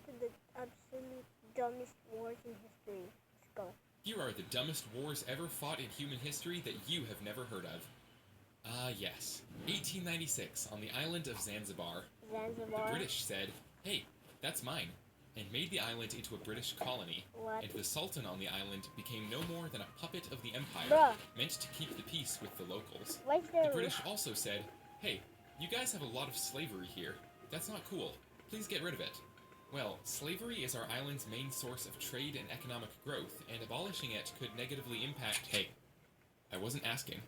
to the absolute dumbest wars in history. Let's go. Here are the dumbest wars ever fought in human history that you have never heard of. Yes. 1896, on the island of Zanzibar. Zanzibar. The British said, "Hey, that's mine," and made the island into a British colony. What? And the Sultan on the island became no more than a puppet of the empire, Bruh. meant to keep the peace with the locals. Why is there The British also said, "Hey, you guys have a lot of slavery here. That's not cool. Please get rid of it." Well, slavery is our island's main source of trade and economic growth, and abolishing it could negatively impact... Hey, I wasn't asking.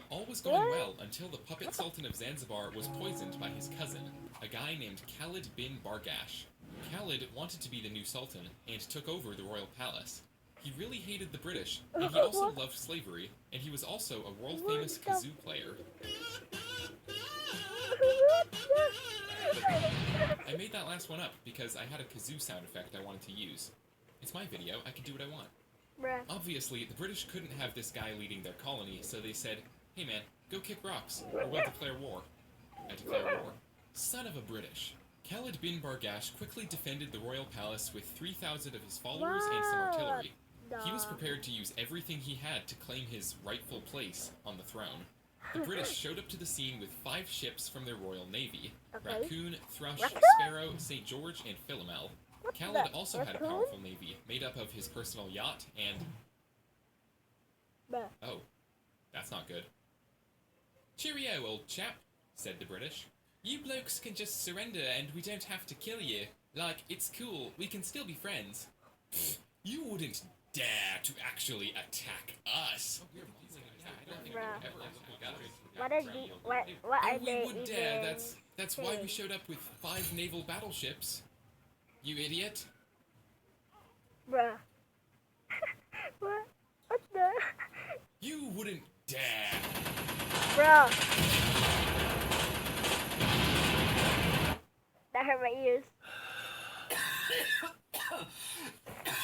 All was going well until the puppet Sultan of Zanzibar was poisoned by his cousin, a guy named Khalid bin Bargash. Khalid wanted to be the new Sultan, and took over the royal palace. He really hated the British, and he also loved slavery, and he was also a world-famous kazoo player. I made that last one up because I had a kazoo sound effect I wanted to use. It's my video, I can do what I want. Bruh. Obviously, the British couldn't have this guy leading their colony, so they said, "Hey man, go kick rocks, or we'll declare war." I declare war. Son of a British. Khalid bin Bargash quickly defended the royal palace with 3,000 of his followers and some artillery. He was prepared to use everything he had to claim his rightful place on the throne. The British showed up to the scene with 5 ships from their Royal Navy: Okay. Raccoon, Thrush, Raccoon? Sparrow, St. George, and Philomel. Khalid also had a powerful navy, made up of his personal yacht and... Bruh. Oh, that's not good. "Cheerio, old chap," said the British. "You blokes can just surrender and we don't have to kill you. Like, it's cool, we can still be friends." You wouldn't dare to actually attack us. What are the what are Oh, we they would dare. even That's why we showed up with 5 naval battleships. You idiot. Bruh. What the? You wouldn't dare. Bruh. That hurt my ears.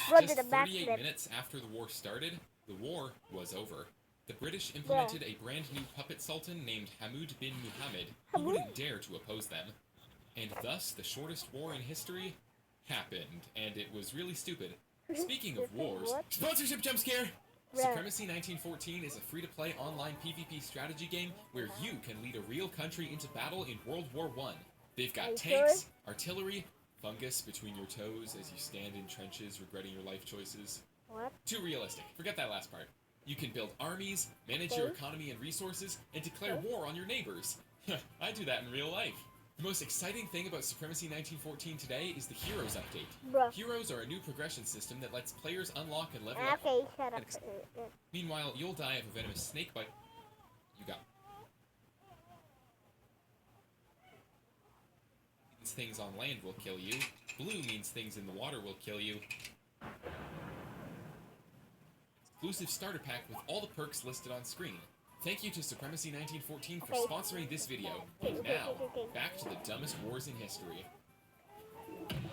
Bro Just did a 38 backflip. minutes after the war started, the war was over. The British implemented a brand new puppet sultan named Hamoud bin Muhammad, who wouldn't dare to oppose them. And thus, the shortest war in history happened, and it was really stupid. Speaking of wars, What? sponsorship jump scare! Bruh. Supremacy 1914 is a free-to-play online PvP strategy game where you can lead a real country into battle in World War I. They've Are you got tanks, artillery, fungus between your toes as you stand in trenches regretting your life choices. What? Too realistic. Forget that last part. You can build armies, manage your economy and resources, and declare war on your neighbors. I do that in real life. The most exciting thing about Supremacy 1914 today is the Heroes update. Bruh. Heroes are a new progression system that lets players unlock and level up. Okay, shut up. Meanwhile, you'll die of a venomous snake bite. You got. Means things on land will kill you. Blue means things in the water will kill you. Exclusive starter pack with all the perks listed on screen. Thank you to Supremacy 1914 for sponsoring this video. And now, back to the dumbest wars in history.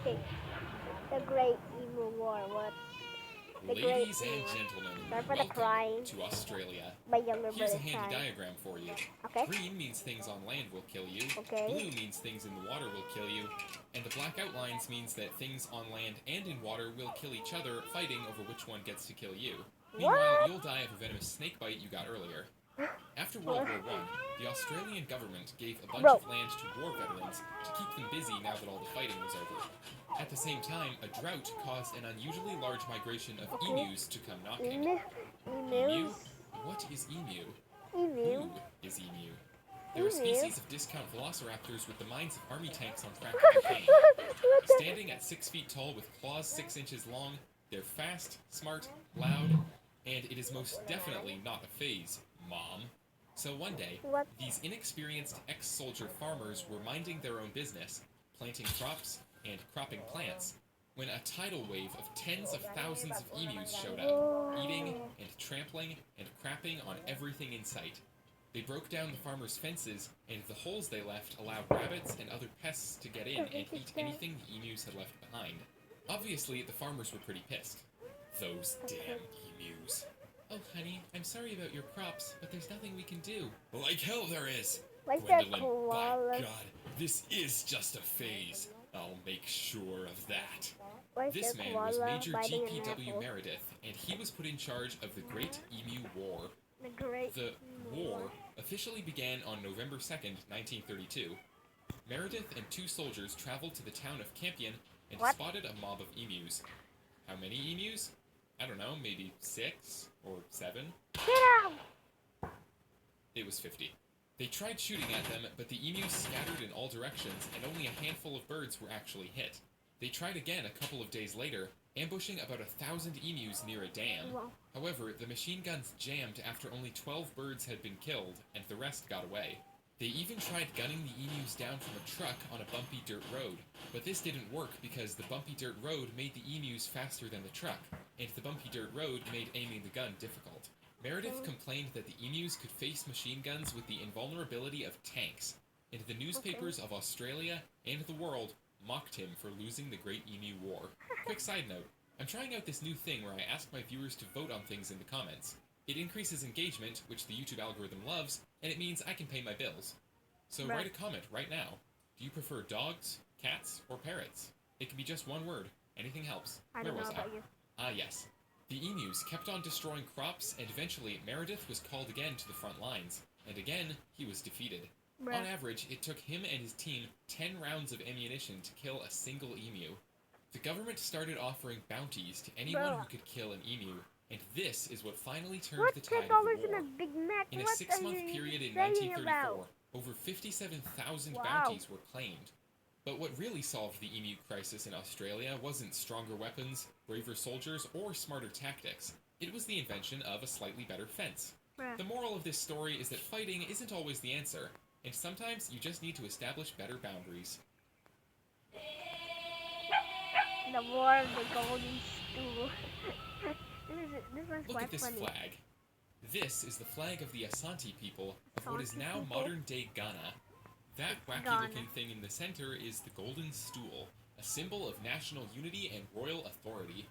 Okay. The Great Evil War. What? The Ladies Great and Evil. gentlemen, Sorry for the welcome crying. to Australia. My younger Here's a brother's handy time. diagram for you. Okay. Green means things on land will kill you. Okay. Blue means things in the water will kill you. And the black outlines means that things on land and in water will kill each other, fighting over which one gets to kill you. Meanwhile, What? you'll die of a venomous snake bite you got earlier. After World War I, the Australian government gave a bunch of land to war veterans to keep them busy now that all the fighting was over. At the same time, a drought caused an unusually large migration of emus to come knocking. Emu? Emus. What is emu? Emu. Who is emu? They're a Emu. species of discount velociraptors with the minds of army tanks on crack cocaine. What the? Standing at 6 feet tall with claws 6 inches long, they're fast, smart, loud, and it is most definitely not a phase, Mom. So one day, What? these inexperienced ex-soldier farmers were minding their own business, planting crops and cropping plants, when a tidal wave of tens of thousands of emus showed up, eating and trampling and crapping on everything in sight. They broke down the farmers' fences, and the holes they left allowed rabbits and other pests to get in and eat anything the emus had left behind. Obviously, the farmers were pretty pissed. Those damn emus. Oh, honey, I'm sorry about your crops, but there's nothing we can do. Like hell there is! Why is there Gwendolyn, by koalas? God, this is just a phase. I'll make sure of that? Why is This there man was koala Major biting an G.P.W. apple? Meredith, and he was put in charge of the Great Emu War. The Great The War. war officially began on November 2nd, 1932. Meredith and two soldiers traveled to the town of Campion and What? spotted a mob of emus. How many emus? I don't know, maybe 6 or 7? Get out! It was 50. They tried shooting at them, but the emus scattered in all directions, and only a handful of birds were actually hit. They tried again a couple of days later, ambushing about 1,000 emus near a dam. Wow. However, the machine guns jammed after only 12 birds had been killed, and the rest got away. They even tried gunning the emus down from a truck on a bumpy dirt road, but this didn't work because the bumpy dirt road made the emus faster than the truck, and the bumpy dirt road made aiming the gun difficult. Meredith complained that the emus could face machine guns with the invulnerability of tanks, and the newspapers of Australia and the world mocked him for losing the Great Emu War. Quick side note, I'm trying out this new thing where I ask my viewers to vote on things in the comments. It increases engagement, which the YouTube algorithm loves, and it means I can pay my bills. So Right. write a comment right now. Do you prefer dogs, cats, or parrots? It can be just one word. Anything helps. I Where don't know was I? about you. Ah, yes. The emus kept on destroying crops, and eventually Meredith was called again to the front lines. And again, he was defeated. Bruh. On average, it took him and his team 10 rounds of ammunition to kill a single emu. The government started offering bounties to anyone Bruh. who could kill an emu, and this is what finally turned What? the tide $10 of the in a war. Big Mac? In a What 6-month are you period in saying 1934, about? over 57,000 Wow. bounties were claimed. But what really solved the emu crisis in Australia wasn't stronger weapons, braver soldiers, or smarter tactics. It was the invention of a slightly better fence. Bruh. The moral of this story is that fighting isn't always the answer, and sometimes you just need to establish better boundaries. The War of the Golden Stool. this one's Look quite at this funny. flag. This is the flag of the Asante people of what is Asante now people? modern-day Ghana. That wacky-looking thing in the center is the golden stool, a symbol of national unity and royal authority.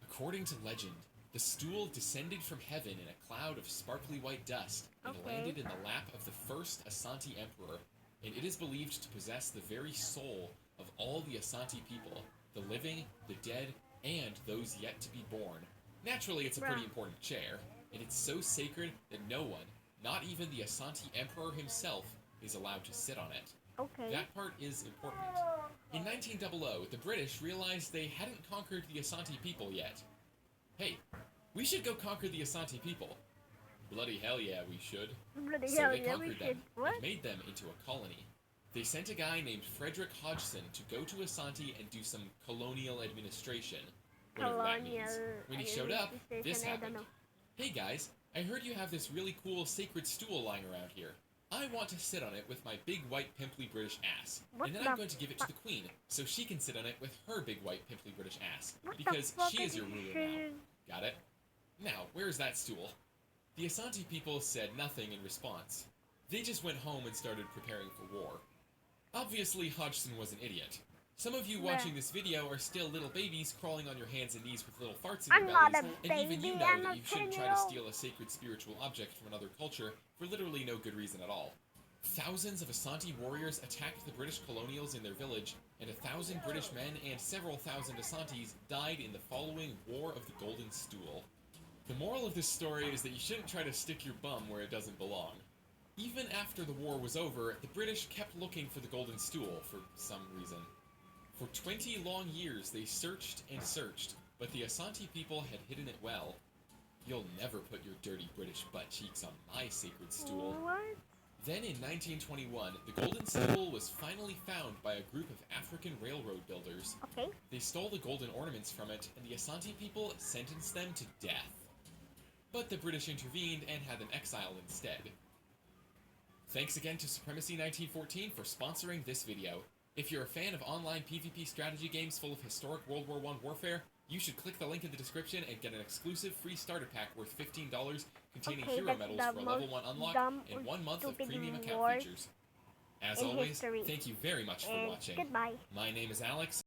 According to legend, the stool descended from heaven in a cloud of sparkly white dust and Okay. landed in the lap of the first Asante emperor, and it is believed to possess the very soul of all the Asante people, the living, the dead, and those yet to be born. Naturally, it's a pretty Bruh. important chair, and it's so sacred that no one, not even the Asante emperor himself, is allowed to sit on it. Okay. That part is important. In 1900, the British realized they hadn't conquered the Asante people yet. Hey, we should go conquer the Asante people. Bloody hell yeah, we should. Bloody So hell, they yeah, we conquered should. them What? and made them into a colony. They sent a guy named Frederick Hodgson to go to Asante and do some colonial administration. Whatever that means. When he showed up, this I don't happened. know. Hey guys, I heard you have this really cool sacred stool lying around here. I want to sit on it with my big white pimply British ass. What And then the I'm going to give it to the Queen, so she can sit on it with her big white pimply British ass. What Because the fuck she is your you ruler now. saying? Got it? Now, where's that stool? The Asante people said nothing in response. They just went home and started preparing for war. Obviously, Hodgson was an idiot. Some of you Yeah. watching this video are still little babies crawling on your hands and knees with little farts in I'm your not bellies, a and even you baby, know I'm that a you shouldn't try to 10-year-old. steal a sacred spiritual object from another culture for literally no good reason at all. Thousands of Asante warriors attacked the British colonials in their village, and 1,000 British men and several thousand Asantes died in the following War of the Golden Stool. The moral of this story is that you shouldn't try to stick your bum where it doesn't belong. Even after the war was over, the British kept looking for the Golden Stool for some reason. For 20 long years, they searched and searched, but the Asante people had hidden it well. You'll never put your dirty British butt cheeks on my sacred stool. What? Then in 1921, the Golden Stool was finally found by a group of African railroad builders. Okay. They stole the golden ornaments from it, and the Asante people sentenced them to death. But the British intervened and had them exiled instead. Thanks again to Supremacy 1914 for sponsoring this video. If you're a fan of online PvP strategy games full of historic World War I warfare, you should click the link in the description and get an exclusive free starter pack worth $15 containing Okay, hero that's medals the for a level most 1 unlock dumb and or 1 month of stupid premium account wars features. As in always, history. thank you very much for And watching. goodbye. My name is Alex.